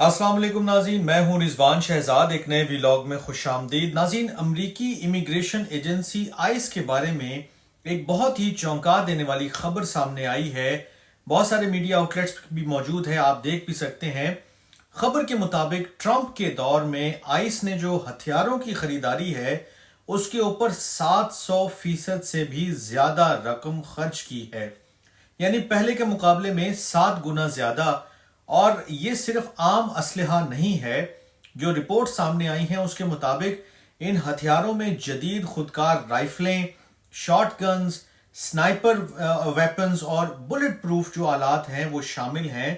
अस्सलाम वालेकुम नाज़रीन, मैं हूं रिजवान शहजाद। एक नए व्लॉग में खुश आमदीद। नाज़रीन, अमरीकी इमिग्रेशन एजेंसी आइस के बारे में एक बहुत ही चौंका देने वाली खबर सामने आई है। बहुत सारे मीडिया आउटलेट्स भी मौजूद है, आप देख भी सकते हैं। खबर के मुताबिक ट्रंप के दौर में आइस ने जो हथियारों की खरीदारी है उसके ऊपर 700% से भी ज्यादा रकम खर्च की है, यानी पहले के मुकाबले में 7 गुना ज्यादा। और ये सिर्फ आम असलहा नहीं है। जो रिपोर्ट सामने आई हैं उसके मुताबिक इन हथियारों में जदीद खुदकार राइफलें, शॉट गन्स, स्नाइपर वेपन्स और बुलेट प्रूफ जो आलात हैं वो शामिल हैं।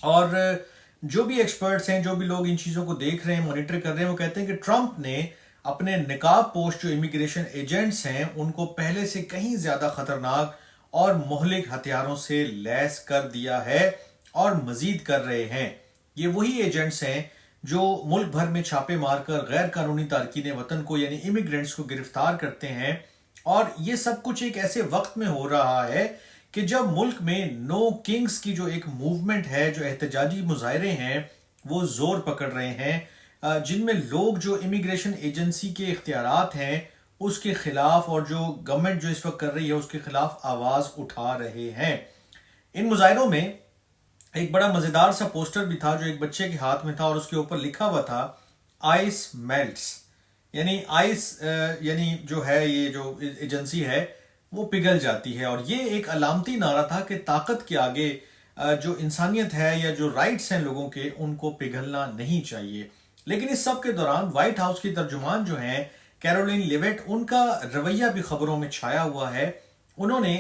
और जो भी एक्सपर्ट्स हैं, जो भी लोग इन चीज़ों को देख रहे हैं, मॉनिटर कर रहे हैं, वो कहते हैं कि ट्रंप ने अपने निकाब पोस्ट जो इमिग्रेशन एजेंट्स हैं उनको पहले से कहीं ज़्यादा खतरनाक और मुहलिक हथियारों से लैस कर दिया है और मजीद कर रहे हैं। ये वही एजेंट्स हैं जो मुल्क भर में छापे मारकर गैर कानूनी तारकीन वतन को यानी इमिग्रेंट्स को गिरफ्तार करते हैं। और ये सब कुछ एक ऐसे वक्त में हो रहा है कि जब मुल्क में नो किंग्स की जो एक मूवमेंट है, जो एहतजाजी मुजाहरे हैं वो जोर पकड़ रहे हैं, जिनमें लोग जो इमिग्रेशन एजेंसी के इख्तियारात हैं उसके खिलाफ और जो गवर्नमेंट जो इस वक्त कर रही है उसके खिलाफ आवाज उठा रहे हैं। इन मुजाहरों में एक बड़ा मजेदार सा पोस्टर भी था जो एक बच्चे के हाथ में था और उसके ऊपर लिखा हुआ था आइस मेल्ट्स, यानी आइस यानी जो है ये जो एजेंसी है वो पिघल जाती है। और ये एक अलामती नारा था कि ताकत के आगे जो इंसानियत है या जो राइट्स हैं लोगों के उनको पिघलना नहीं चाहिए। लेकिन इस सब के दौरान व्हाइट हाउस की तर्जुमान जो है कैरोलिन लेविट, उनका रवैया भी खबरों में छाया हुआ है। उन्होंने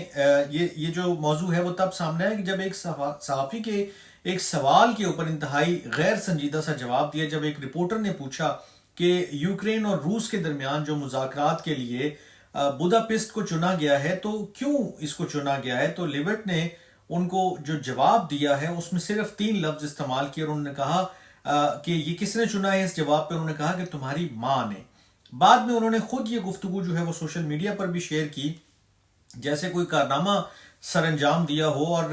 ये जो मौजू है वो तब सामने आया कि जब एक सहाफी के एक सवाल के ऊपर इंतहाई गैर संजीदा सा जवाब दिया। जब एक रिपोर्टर ने पूछा कि यूक्रेन और रूस के दरमियान जो मुज़ाकरात के लिए बुदापेस्ट को चुना गया है तो क्यों इसको चुना गया है, तो लिविट ने उनको जो जवाब दिया है उसमें सिर्फ 3 लफ्ज इस्तेमाल किए और उन्होंने कहा कि ये किसने चुना है। इस जवाब पे उन्होंने कहा कि तुम्हारी माँ ने। बाद में उन्होंने खुद ये गुफ्तगू जो है वो सोशल मीडिया पर भी शेयर की जैसे कोई कारनामा सर अंजाम दिया हो। और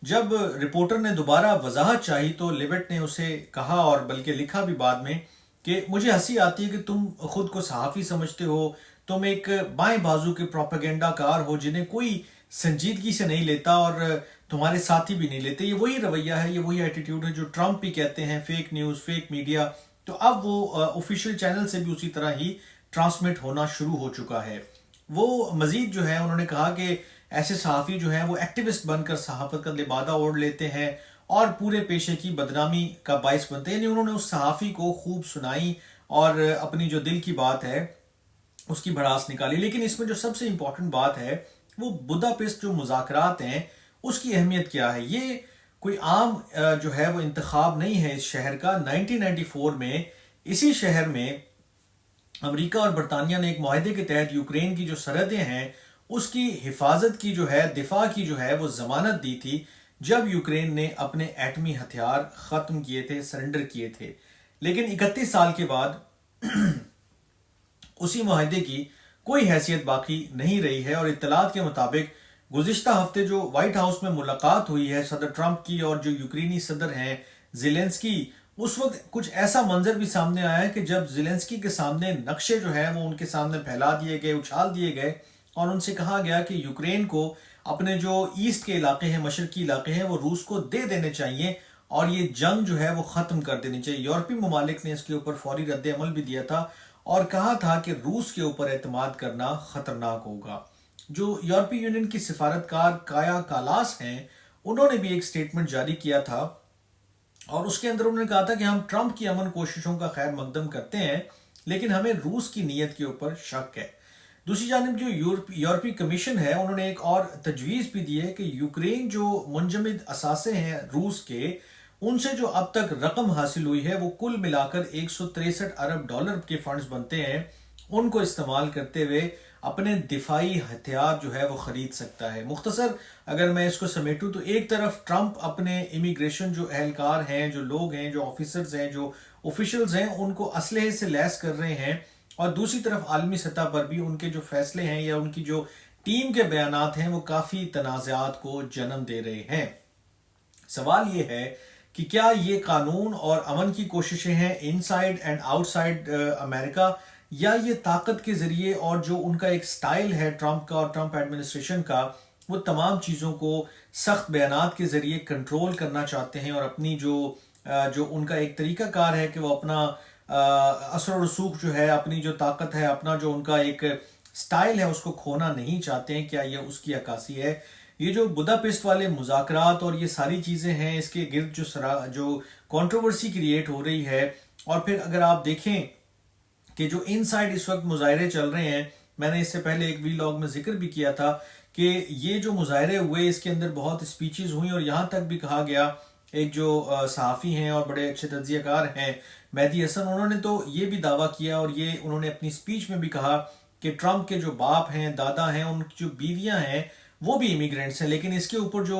जब रिपोर्टर ने दोबारा वजाहत चाही तो लिविट ने उसे कहा और बल्कि लिखा भी बाद में कि मुझे हंसी आती है कि तुम खुद को सहाफ़ी समझते हो, तुम एक बाएं बाजू के प्रोपेगेंडाकार हो जिन्हें कोई संजीदगी से नहीं लेता और तुम्हारे साथी भी नहीं लेते। ये वही रवैया है, ये वही एटीट्यूड है जो ट्रंप भी कहते हैं, फेक न्यूज़, फेक मीडिया। तो अब वो ऑफिशियल चैनल से भी उसी तरह ही ट्रांसमिट होना शुरू हो चुका है। वो मजीद जो है उन्होंने कहा कि ऐसे सहाफ़ी जो हैं वो एक्टिविस्ट बनकर सहाफ़त का लिबादा ओढ़ लेते हैं और पूरे पेशे की बदनामी का बाइस बनते हैं। यानी उन्होंने उस सहाफ़ी को खूब सुनाई और अपनी जो दिल की बात है उसकी भड़ास निकाली। लेकिन इसमें जो सबसे इंपॉर्टेंट बात है वो बुदापेस्ट जो मुज़ाकरात हैं उसकी अहमियत क्या है। ये कोई आम जो है वो इंतखाब नहीं है इस शहर का। 1994 में इसी शहर में अमेरिका और बरतानिया ने एक मुआहदे के तहत यूक्रेन की जो सरहदें हैं उसकी हिफाजत की जो है, दिफा की जो है वो जमानत दी थी जब यूक्रेन ने अपने एटमी हथियार खत्म किए थे, सरेंडर किए थे। लेकिन 31 साल के बाद उसी मुआहदे की कोई हैसियत बाकी नहीं रही है। और इत्तलात के मुताबिक गुज़िश्ता हफ्ते जो व्हाइट हाउस में मुलाकात हुई है सदर ट्रंप की और जो यूक्रेनी सदर हैं ज़ेलेंस्की, उस वक्त कुछ ऐसा मंजर भी सामने आया है कि जब ज़ेलेंस्की के सामने नक्शे जो है वो उनके सामने फैला दिए गए, उछाल दिए गए और उनसे कहा गया कि यूक्रेन को अपने जो ईस्ट के इलाके हैं, मशरकी इलाके हैं, वो रूस को दे देने चाहिए और ये जंग जो है वो ख़त्म कर देनी चाहिए। यूरोपीय ममालिक ने इसके ऊपर फौरी रद्द अमल भी दिया था और कहा था कि रूस के ऊपर एतमाद करना ख़तरनाक होगा। जो यूरोपीय यूनियन की सिफारतकार काया कालास हैं उन्होंने भी एक स्टेटमेंट जारी किया था और उसके अंदर उन्होंने कहा था कि हम ट्रंप की अमन कोशिशों का खैर मकदम करते हैं लेकिन हमें रूस की नीयत के ऊपर शक है। दूसरी जानिब जो यूरोपीय कमीशन है उन्होंने एक और तजवीज़ भी दी है कि यूक्रेन जो मुंजमद असासे हैं रूस के, उनसे जो अब तक रकम हासिल हुई है वो कुल मिलाकर 163 अरब डॉलर के फंड्स बनते हैं। उनको इस्तेमाल करते हुए अपने दिफाई हथियार जो है वो खरीद सकता है। मुख्तसर अगर मैं इसको समेटूं तो एक तरफ ट्रंप अपने इमिग्रेशन जो एहलकार हैं, जो लोग हैं, जो ऑफिसर्स हैं, जो ऑफिशियल्स हैं, उनको असलहे से लैस कर रहे हैं और दूसरी तरफ आलमी सतह पर भी उनके जो फैसले हैं या उनकी जो टीम के बयानात हैं वो काफ़ी तनाज़ात को जन्म दे रहे हैं। सवाल ये है کہ کیا یہ قانون اور امن کی کوششیں ہیں ان سائڈ اینڈ آؤٹ سائڈ امریکہ، یا یہ طاقت کے ذریعے اور جو ان کا ایک سٹائل ہے ٹرمپ کا اور ٹرمپ ایڈمنسٹریشن کا، وہ تمام چیزوں کو سخت بیانات کے ذریعے کنٹرول کرنا چاہتے ہیں اور اپنی جو ان کا ایک طریقہ کار ہے کہ وہ اپنا اثر و رسوخ جو ہے، اپنی جو طاقت ہے، اپنا جو ان کا ایک سٹائل ہے، اس کو کھونا نہیں چاہتے ہیں؟ کیا یہ اس کی عکاسی ہے؟ یہ جو بداپیسٹ والے مذاکرات اور یہ ساری چیزیں ہیں، اس کے گرد جو کنٹروورسی کریٹ ہو رہی ہے، اور پھر اگر آپ دیکھیں کہ جو ان سائڈ اس وقت مظاہرے چل رہے ہیں، میں نے اس سے پہلے ایک ویلاگ میں ذکر بھی کیا تھا کہ یہ جو مظاہرے ہوئے اس کے اندر بہت اسپیچز ہوئیں، اور یہاں تک بھی کہا گیا، ایک جو صحافی ہیں اور بڑے اچھے تجزیہ کار ہیں مہدی حسن، انہوں نے تو یہ بھی دعویٰ کیا اور یہ انہوں نے اپنی اسپیچ میں بھی کہا کہ ٹرمپ کے جو باپ ہیں، دادا ہیں، ان کی جو بیویاں ہیں وہ بھی امیگرینٹس ہیں، لیکن اس کے اوپر جو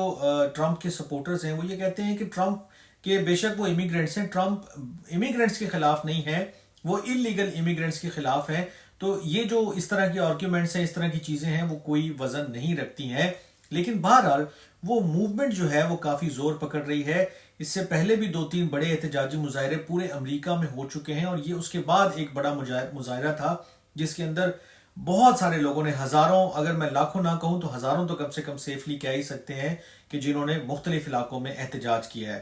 ٹرمپ کے سپورٹرز ہیں وہ یہ کہتے ہیں کہ ٹرمپ کے بے شک وہ امیگرینٹس ہیں، ٹرمپ امیگرینٹس کے خلاف نہیں ہے، وہ انلیگل امیگرینٹس کے خلاف ہے۔ تو یہ جو اس طرح کی آرگیومنٹس ہیں، اس طرح کی چیزیں ہیں، وہ کوئی وزن نہیں رکھتی ہیں، لیکن بہرحال وہ موومنٹ جو ہے وہ کافی زور پکڑ رہی ہے۔ اس سے پہلے بھی 2-3 بڑے احتجاجی مظاہرے پورے امریکہ میں ہو چکے ہیں، اور یہ اس کے بعد ایک بڑا مظاہرہ تھا جس کے اندر بہت سارے لوگوں نے، ہزاروں، اگر میں لاکھوں نہ کہوں تو ہزاروں تو کم سے کم سیفلی کہہ ہی سکتے ہیں، کہ جنہوں نے مختلف علاقوں میں احتجاج کیا ہے۔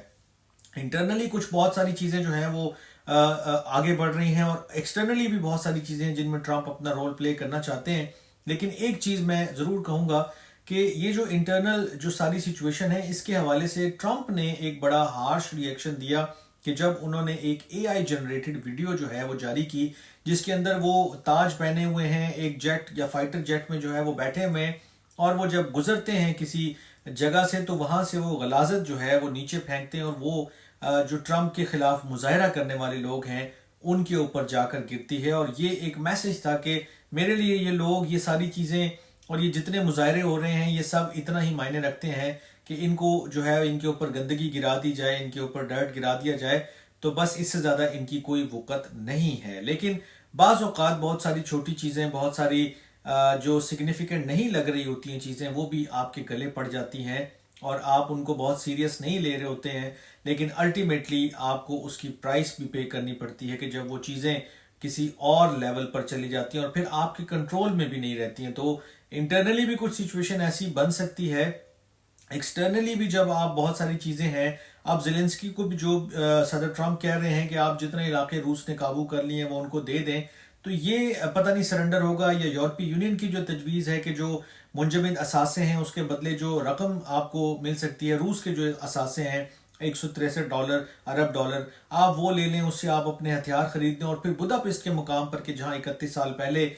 انٹرنلی کچھ بہت ساری چیزیں جو ہیں وہ آگے بڑھ رہی ہیں، اور ایکسٹرنلی بھی بہت ساری چیزیں ہیں جن میں ٹرمپ اپنا رول پلے کرنا چاہتے ہیں، لیکن ایک چیز میں ضرور کہوں گا کہ یہ جو انٹرنل جو ساری سچویشن ہے، اس کے حوالے سے ٹرمپ نے ایک بڑا ہارش ری ایکشن دیا کہ جب انہوں نے ایک اے آئی جنریٹڈ ویڈیو جو ہے وہ جاری کی، جس کے اندر وہ تاج پہنے ہوئے ہیں، ایک جیٹ یا فائٹر جیٹ میں جو ہے وہ بیٹھے ہوئے ہیں، اور وہ جب گزرتے ہیں کسی جگہ سے تو وہاں سے وہ غلاظت جو ہے وہ نیچے پھینکتے ہیں، اور وہ جو ٹرمپ کے خلاف مظاہرہ کرنے والے لوگ ہیں ان کے اوپر جا کر گرتی ہے۔ اور یہ ایک میسج تھا کہ میرے لیے یہ لوگ، یہ ساری چیزیں اور یہ جتنے مظاہرے ہو رہے ہیں، یہ سب اتنا ہی معنی رکھتے ہیں کہ ان کو جو ہے ان کے اوپر گندگی گرا دی جائے، ان کے اوپر ڈرٹ گرا دیا جائے، تو بس اس سے زیادہ ان کی کوئی وقت نہیں ہے۔ لیکن بعض اوقات بہت ساری چھوٹی چیزیں، بہت ساری جو سگنیفیکنٹ نہیں لگ رہی ہوتی ہیں چیزیں، وہ بھی آپ کے گلے پڑ جاتی ہیں، اور آپ ان کو بہت سیریس نہیں لے رہے ہوتے ہیں، لیکن الٹیمیٹلی آپ کو اس کی پرائس بھی پے کرنی پڑتی ہے کہ جب وہ چیزیں کسی اور لیول پر چلی جاتی ہیں اور پھر آپ کے کنٹرول میں بھی نہیں رہتی ہیں، تو انٹرنلی بھی کچھ سچویشن ایسی بن سکتی ہے، ایکسٹرنلی بھی جب آپ بہت ساری چیزیں ہیں۔ اب زیلنسکی کو بھی جو صدر ٹرمپ کہہ رہے ہیں کہ آپ جتنے علاقے روس نے قابو کر لیے ہیں وہ ان کو دے دیں، تو یہ پتہ نہیں سرنڈر ہوگا، یا یورپی یونین کی جو تجویز ہے کہ جو منجمد اثاثے ہیں اس کے بدلے جو رقم آپ کو مل سکتی ہے، روس کے جو اثاثے ہیں $163 ارب ڈالر، آپ وہ لے لیں، اس سے آپ اپنے ہتھیار خرید لیں، اور پھر بداپیسٹ کے مقام پر کہ جہاں 31 سال پہلے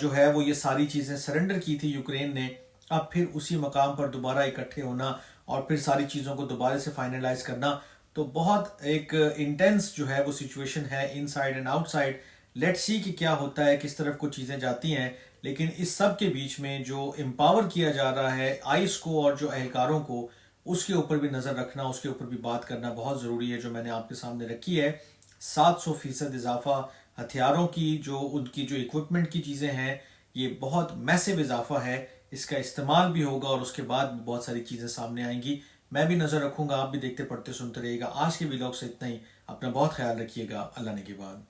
جو ہے وہ یہ ساری چیزیں سرنڈر کی تھی یوکرین نے، اب پھر اسی مقام پر دوبارہ اکٹھے ہونا اور پھر ساری چیزوں کو دوبارہ سے فائنلائز کرنا، تو بہت ایک انٹینس جو ہے وہ سچویشن ہے inside and outside. Let see کہ کیا ہوتا ہے، کس طرف کو چیزیں جاتی ہیں، لیکن اس سب کے بیچ میں جو امپاور کیا جا رہا ہے آئس کو اور جو اہلکاروں کو، اس کے اوپر بھی نظر رکھنا، اس کے اوپر بھی بات کرنا بہت ضروری ہے، جو میں نے آپ کے سامنے رکھی ہے۔ 700% اضافہ ہتھیاروں کی، جو ان کی جو اکوپمنٹ کی چیزیں ہیں، یہ بہت میسو اضافہ ہے، اس کا استعمال بھی ہوگا اور اس کے بعد بھی بہت ساری چیزیں سامنے آئیں گی۔ میں بھی نظر رکھوں گا، آپ بھی دیکھتے پڑھتے سنتے رہیے گا۔ آج کے ویلاگ سے اتنا ہی، اپنا بہت خیال رکھیے گا، اللہ نگہبان۔